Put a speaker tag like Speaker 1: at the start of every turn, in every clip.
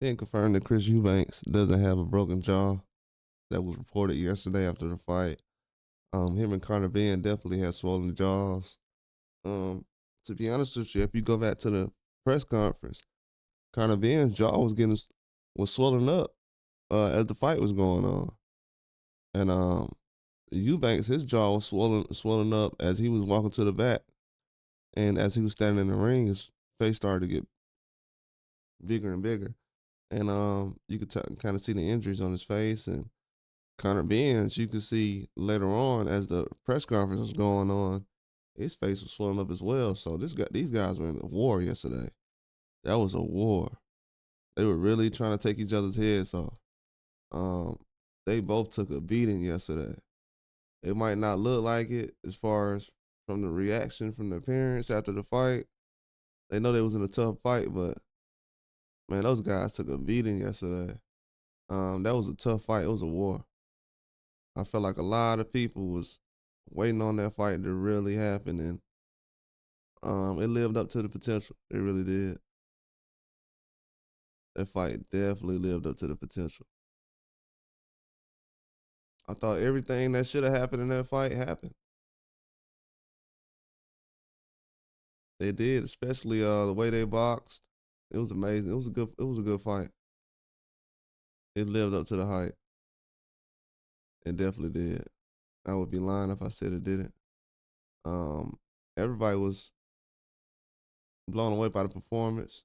Speaker 1: Been confirmed that Chris Eubanks doesn't have a broken jaw. That was reported yesterday after the fight. Him and Conor Benn definitely had swollen jaws. To be honest with you, if you go back to the press conference, Conor Benn's jaw was swollen up as the fight was going on, and Eubanks his jaw was swollen up as he was walking to the back, and as he was standing in the ring, his face started to get bigger and bigger, and you could kind of see the injuries on his face. And Conor Benz, you could see later on as the press conference was going on, his face was swelling up as well. So these guys were in a war yesterday. That was a war. They were really trying to take each other's heads off. Um, they both took a beating yesterday. It might not look like it as far as from the reaction from their parents after the fight. They know they was in a tough fight, but man, those guys took a beating yesterday. That was a tough fight. It was a war. I felt like a lot of people was waiting on that fight to really happen, and it lived up to the potential. It really did. That fight definitely lived up to the potential. I thought everything that should have happened in that fight happened. They did, especially the way they boxed. It was amazing. It was a good fight. It lived up to the hype. It definitely did. I would be lying if I said it didn't. Um, Everybody was blown away by the performance.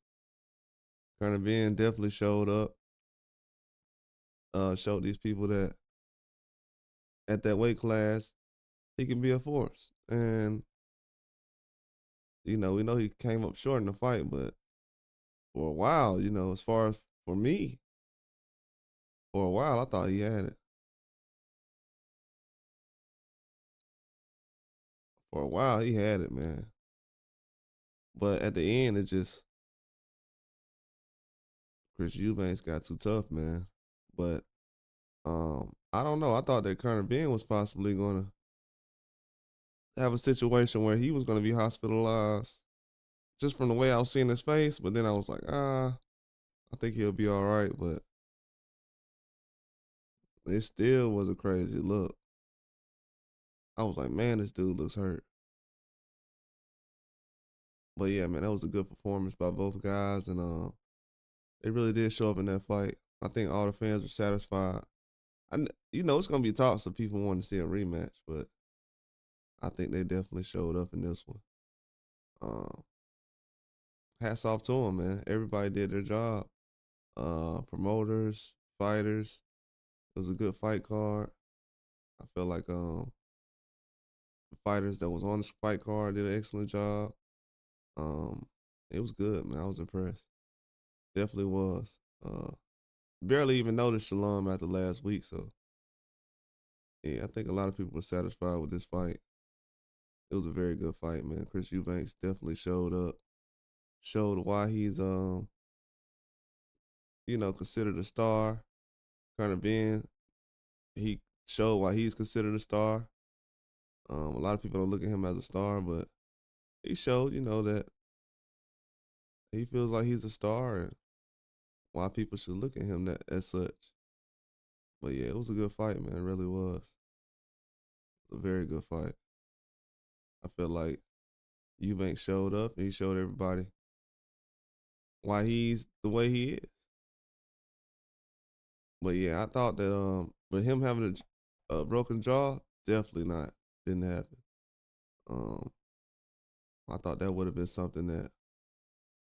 Speaker 1: Conor Ben definitely showed up. Showed these people that at that weight class he can be a force. And we know he came up short in the fight, but for a while, as far as for me, for a while I thought he had it. For a while he had it, man. But at the end, it just Chris Eubanks got too tough, man. But I don't know. I thought that Conor Ben was possibly gonna have a situation where he was gonna be hospitalized just from the way I was seeing his face. But then I was like, I think he'll be all right. But it still was a crazy look. I was like, man, this dude looks hurt. But yeah, man, that was a good performance by both guys, and they really did show up in that fight. I think all the fans were satisfied. It's gonna be talks of people wanting to see a rematch, but I think they definitely showed up in this one. Um, Hats off to them, man. Everybody did their job. Promoters, fighters. It was a good fight card. I feel like the fighters that was on the fight card did an excellent job. Um, it was good, man. I was impressed. Definitely was. Barely even noticed Shalom after last week, so yeah, I think a lot of people were satisfied with this fight. It was a very good fight, man. Chris Eubanks definitely showed up, showed why he's considered a star. Conor Ben, he showed why he's considered a star. A lot of people don't look at him as a star, but he showed, that he feels like he's a star and why people should look at him that as such. But yeah, it was a good fight, man. It really was. It was a very good fight. I feel like Eubank showed up and he showed everybody why he's the way he is. But yeah, I thought that but him having a broken jaw, definitely not. Didn't happen. Um, I thought that would have been something that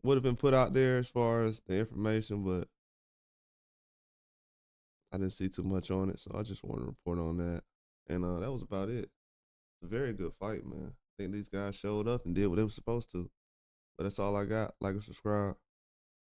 Speaker 1: would have been put out there as far as the information, but I didn't see too much on it, so I just wanted to report on that. And that was about it. A very good fight, man. I think these guys showed up and did what they were supposed to. But that's all I got. Like and subscribe.